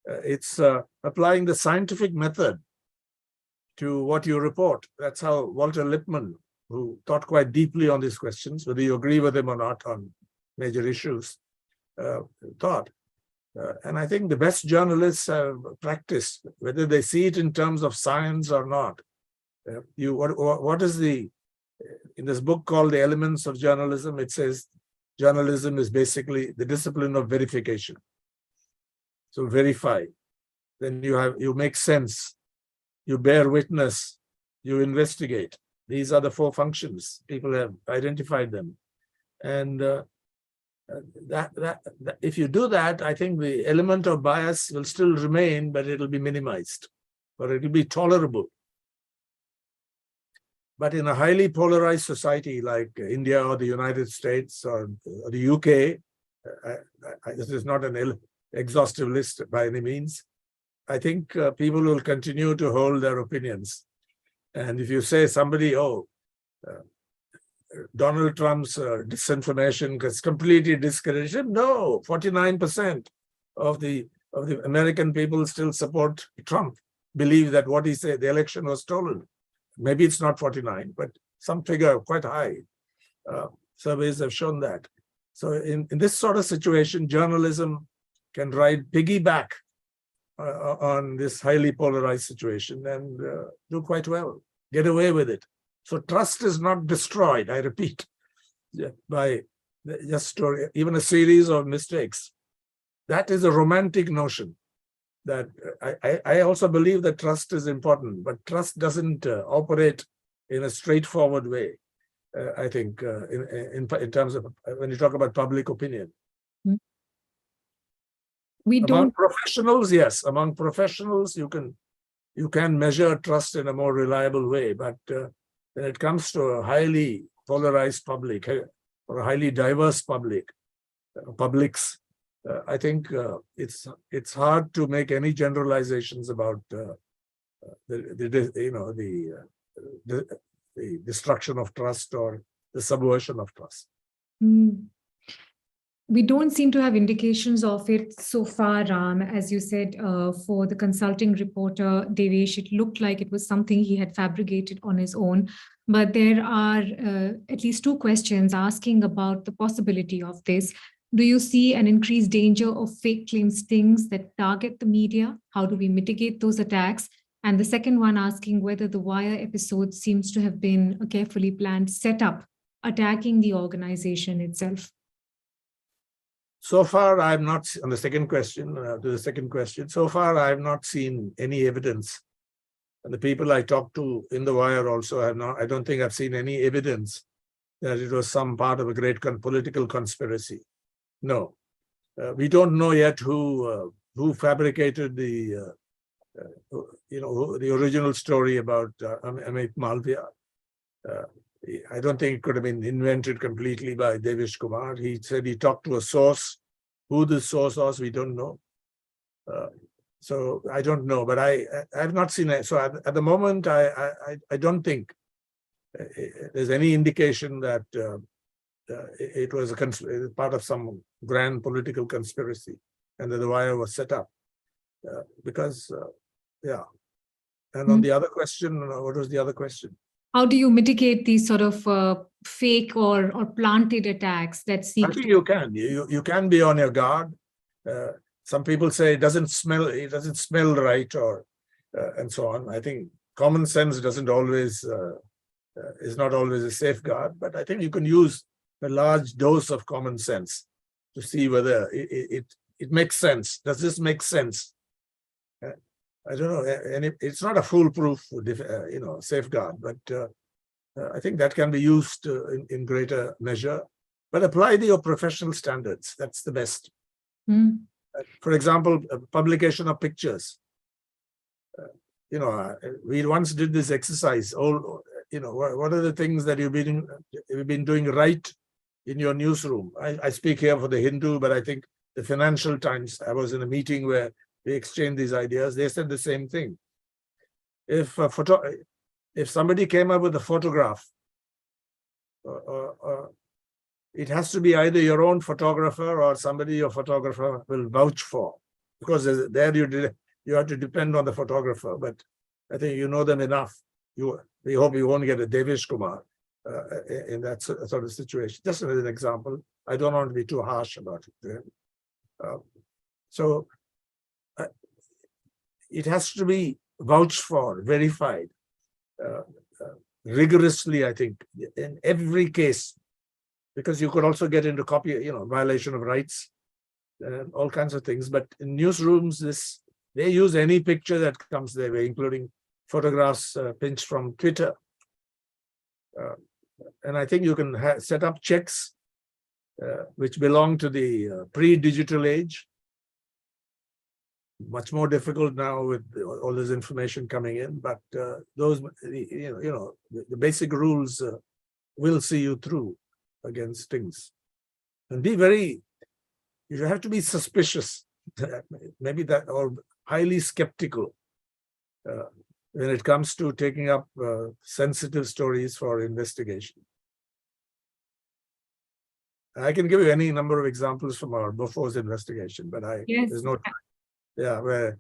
It's applying the scientific method to what you report. That's how Walter Lippmann, who thought quite deeply on these questions, whether you agree with him or not on major issues, thought. And I think the best journalists have practiced, whether they see it in terms of science or not. What is in this book called The Elements of Journalism, it says journalism is basically the discipline of verification. So verify, then you make sense, you bear witness, you investigate. These are the 4 functions. People have identified them. And that if you do that, I think the element of bias will still remain, but it'll be minimized, or it'll be tolerable. But in a highly polarized society like India or the United States or the UK, this is not an exhaustive list by any means. I think people will continue to hold their opinions. And if you say somebody, Donald Trump's disinformation is completely discredited, no, 49% of the American people still support Trump, believe that what he said, the election was stolen. Maybe it's not 49, but some figure quite high. Surveys have shown that. So in this sort of situation, journalism can ride piggyback on this highly polarized situation and do quite well, get away with it. So trust is not destroyed, I repeat, by just even a series of mistakes. That is a romantic notion. That I also believe that trust is important, but trust doesn't operate in a straightforward way. I think in terms of when you talk about public opinion. We Among don't. professionals, yes. Among professionals, you can measure trust in a more reliable way. But when it comes to a highly polarized public or a highly diverse publics, I think it's hard to make any generalizations about the destruction of trust or the subversion of trust. We don't seem to have indications of it so far, Ram. As you said, for the consulting reporter, Devesh, it looked like it was something he had fabricated on his own. But there are at least 2 questions asking about the possibility of this. Do you see an increased danger of fake claim stings that target the media? How do we mitigate those attacks? And the second one asking whether the Wire episode seems to have been a carefully planned setup attacking the organization itself. So far, I have not, on the second question, so far I have not seen any evidence. And the people I talked to in the Wire also have not, I don't think I've seen any evidence that it was some part of a great political conspiracy. No. We don't know yet who fabricated the original story about Amit Malviya. I don't think it could have been invented completely by Devesh Kumar. He said he talked to a source. Who the source was, we don't know. So I don't know, but I have not seen it. So at the moment, I don't think there's any indication that it was part of some grand political conspiracy and that the Wire was set up. Yeah. And on the other question, what was the other question? How do you mitigate these sort of fake or planted attacks that seek? I think you can. You can be on your guard. Some people say it doesn't smell right, or and so on. I think common sense doesn't always is not always a safeguard, but I think you can use a large dose of common sense to see whether it makes sense. Does this make sense? I don't know, and it's not a foolproof, safeguard, but I think that can be used in greater measure. But apply your professional standards. That's the best. For example, publication of pictures. We once did this exercise. What are the things that you've been doing right in your newsroom? I speak here for the Hindu, but I think the Financial Times. I was in a meeting where we exchanged these ideas. They said the same thing. If somebody came up with a photograph, it has to be either your own photographer or somebody your photographer will vouch for, because there you have to depend on the photographer. But I think you know them enough. We hope you won't get a Devesh Kumar in that sort of situation. Just as an example, I don't want to be too harsh about it. It has to be vouched for, verified, rigorously, I think, in every case, because you could also get into violation of rights and all kinds of things. But in newsrooms, they use any picture that comes their way, including photographs pinched from Twitter. And I think you can set up checks which belong to the pre-digital age. Much more difficult now with all this information coming in, but those, the basic rules will see you through against things. And you have to be suspicious, maybe that, or highly skeptical when it comes to taking up sensitive stories for investigation. I can give you any number of examples from our Bofors investigation, but there's no time. Yeah, where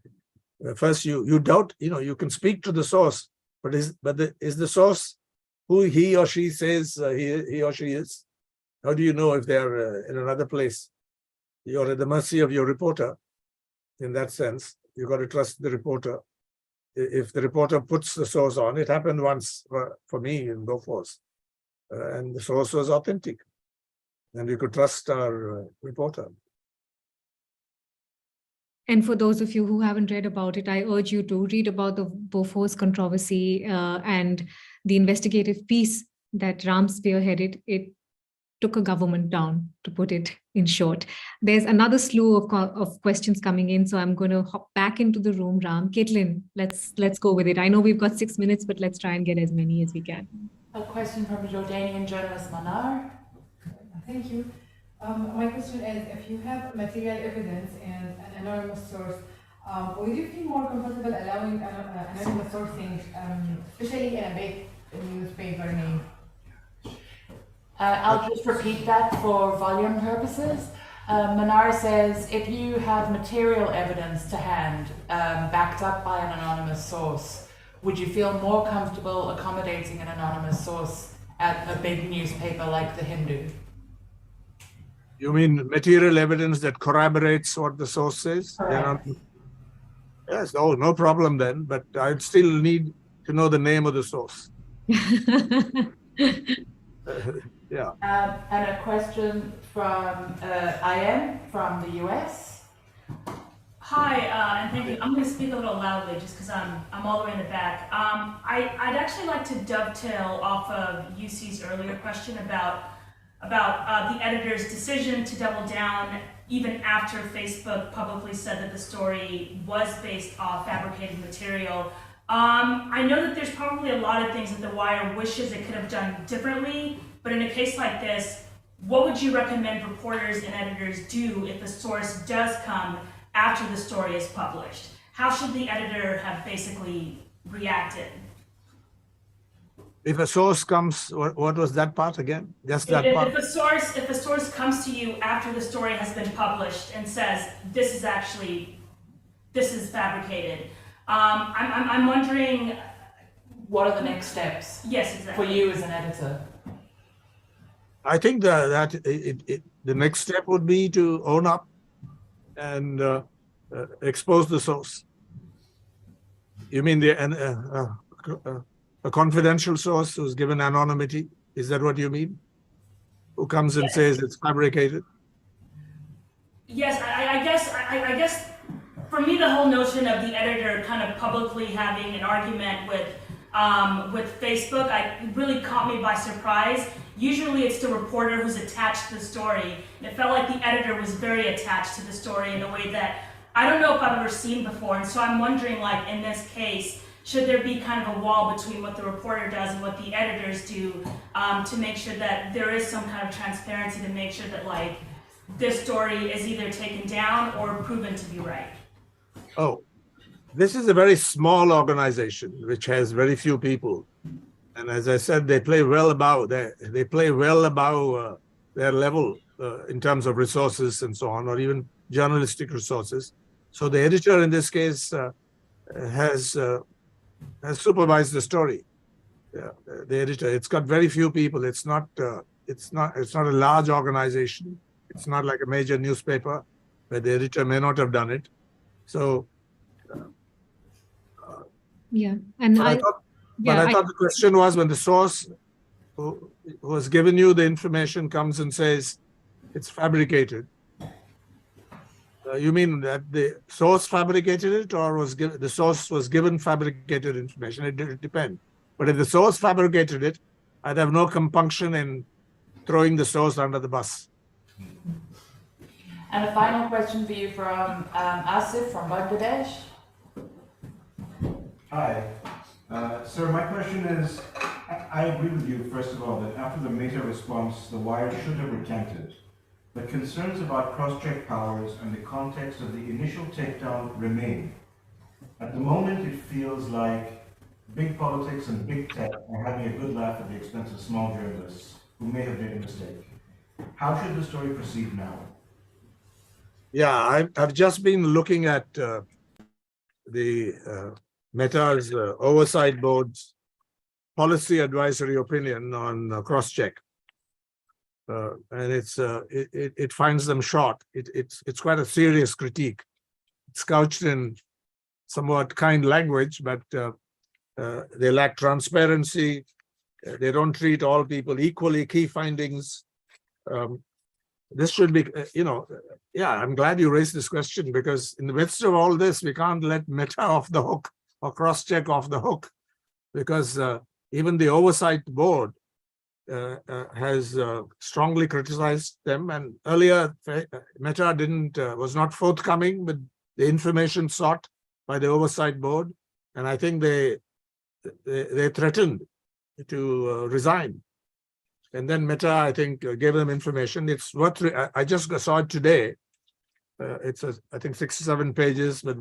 first you doubt, you can speak to the source, but is the source who he or she says he or she is? How do you know if they're in another place? You're at the mercy of your reporter. In that sense, you've got to trust the reporter. If the reporter puts the source on, it happened once for me in Bofors, and the source was authentic, and you could trust our reporter. And for those of you who haven't read about it, I urge you to read about the Bofors controversy and the investigative piece that Ram spearheaded. It took a government down, to put it in short. There's another slew of questions coming in, so I'm going to hop back into the room. Ram, Caitlin, let's go with it. I know we've got 6 minutes, but let's try and get as many as we can. A question from a Jordanian journalist, Manar. Thank you. My question is, if you have material evidence and an anonymous source, would you feel more comfortable allowing anonymous sourcing, especially in a big newspaper name? I'll just repeat that for volume purposes. Manar says, if you have material evidence to hand, backed up by an anonymous source, would you feel more comfortable accommodating an anonymous source at a big newspaper like The Hindu? You mean material evidence that corroborates what the source says? Correct. Yes, no problem then, but I'd still need to know the name of the source. Yeah. And a question from IM from the US. Hi, and thank you. I'm going to speak a little loudly just because I'm all the way in the back. I'd actually like to dovetail off of UC's earlier question about the editor's decision to double down even after Facebook publicly said that the story was based off fabricated material. I know that there's probably a lot of things that The Wire wishes it could have done differently, but in a case like this, what would you recommend reporters and editors do if a source does come after the story is published? How should the editor have basically reacted? If a source comes, what was that part again? Just that part? If a source comes to you after the story has been published and says, this is fabricated, I'm wondering, What are the next steps yes, exactly. for you as an editor? I think that the next step would be to own up and expose the source. You mean a confidential source who's given anonymity? Is that what you mean? Who comes and says it's fabricated? Yes, I guess for me the whole notion of the editor kind of publicly having an argument with Facebook, it really caught me by surprise. Usually it's the reporter who's attached to the story. And it felt like the editor was very attached to the story in a way that I don't know if I've ever seen before. And so I'm wondering, like, in this case, should there be kind of a wall between what the reporter does and what the editors do to make sure that there is some kind of transparency to make sure that, like, this story is either taken down or proven to be right? Oh, this is a very small organization which has very few people. And as I said, they play well above their level in terms of resources and so on, or even journalistic resources. So the editor in this case has supervised the story. Yeah, the editor. It's got very few people. It's not a large organization. It's not like a major newspaper where the editor may not have done it. So. Yeah, and I thought the question was, when the source who has given you the information comes and says it's fabricated, you mean that the source fabricated it, or the source was given fabricated information? It depends. But if the source fabricated it, I'd have no compunction in throwing the source under the bus. And a final question for you from Asif from Bangladesh. Hi. Sir, my question is, I agree with you, first of all, that after the Meta response, The Wire should have recanted. But concerns about cross-check powers and the context of the initial takedown remain. At the moment, it feels like big politics and big tech are having a good laugh at the expense of small journalists who may have made a mistake. How should the story proceed now? Yeah, I've just been looking at the Meta's oversight board's policy advisory opinion on cross-check, and it finds them short. It's quite a serious critique. It's couched in somewhat kind language, but they lack transparency. They don't treat all people equally. Key findings. This should be, yeah. I'm glad you raised this question, because in the midst of all this, we can't let Meta off the hook or cross-check off the hook, because even the oversight board has strongly criticized them. And earlier, Meta was not forthcoming with the information sought by the oversight board, and I think they threatened to resign. And then Meta, I think, gave them information. It's worth. I just saw it today. It's I think 67 pages, but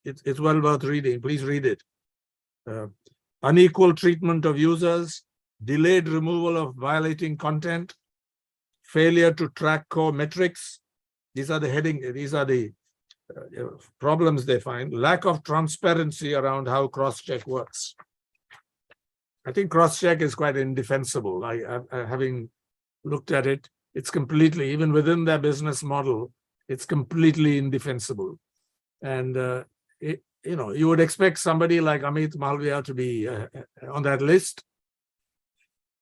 it's well worth reading. Please read it. Unequal treatment of users, delayed removal of violating content, failure to track core metrics. These are the problems they find. Lack of transparency around how Crosscheck works. I think Crosscheck is quite indefensible. Having looked at it, it's completely, even within their business model, it's completely indefensible. And you would expect somebody like Amit Malviya to be on that list.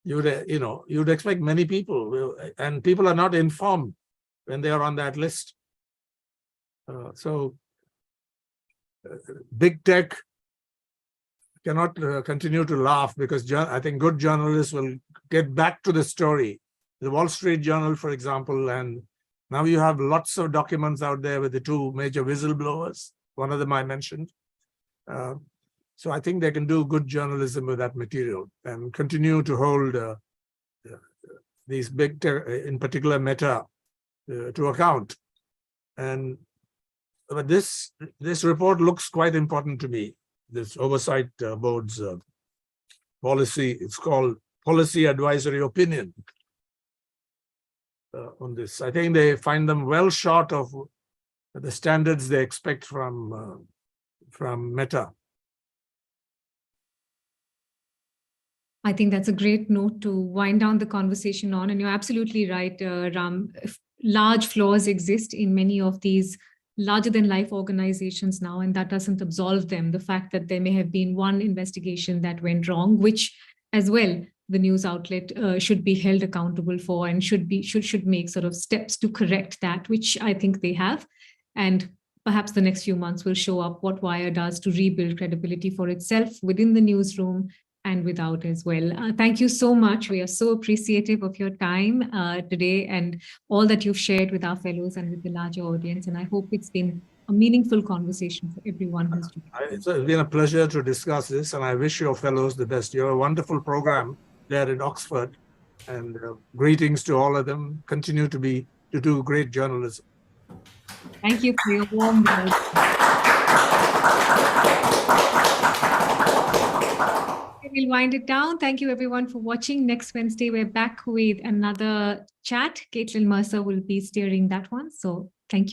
You'd expect many people, and people are not informed when they are on that list. So big tech cannot continue to laugh, because I think good journalists will get back to the story. The Wall Street Journal, for example, and now you have lots of documents out there with the two major whistleblowers. One of them I mentioned. So I think they can do good journalism with that material and continue to hold these big tech, in particular Meta, to account. But this report looks quite important to me. This oversight board's policy, it's called Policy Advisory Opinion on this. I think they find them well short of the standards they expect from Meta. I think that's a great note to wind down the conversation on. And you're absolutely right, Ram. Large flaws exist in many of these larger-than-life organizations now, and that doesn't absolve them. The fact that there may have been one investigation that went wrong, which as well the news outlet should be held accountable for, and should make sort of steps to correct that, which I think they have. And perhaps the next few months will show up what Wire does to rebuild credibility for itself within the newsroom and without as well. Thank you so much. We are so appreciative of your time today and all that you've shared with our fellows and with the larger audience. And I hope it's been a meaningful conversation for everyone who's joined. It's been a pleasure to discuss this, and I wish your fellows the best. You're a wonderful program there in Oxford, and greetings to all of them. Continue to do great journalism. Thank you for your warm words. We'll wind it down. Thank you everyone for watching. Next Wednesday, we're back with another chat. Caitlin Mercer will be steering that one. So thank you.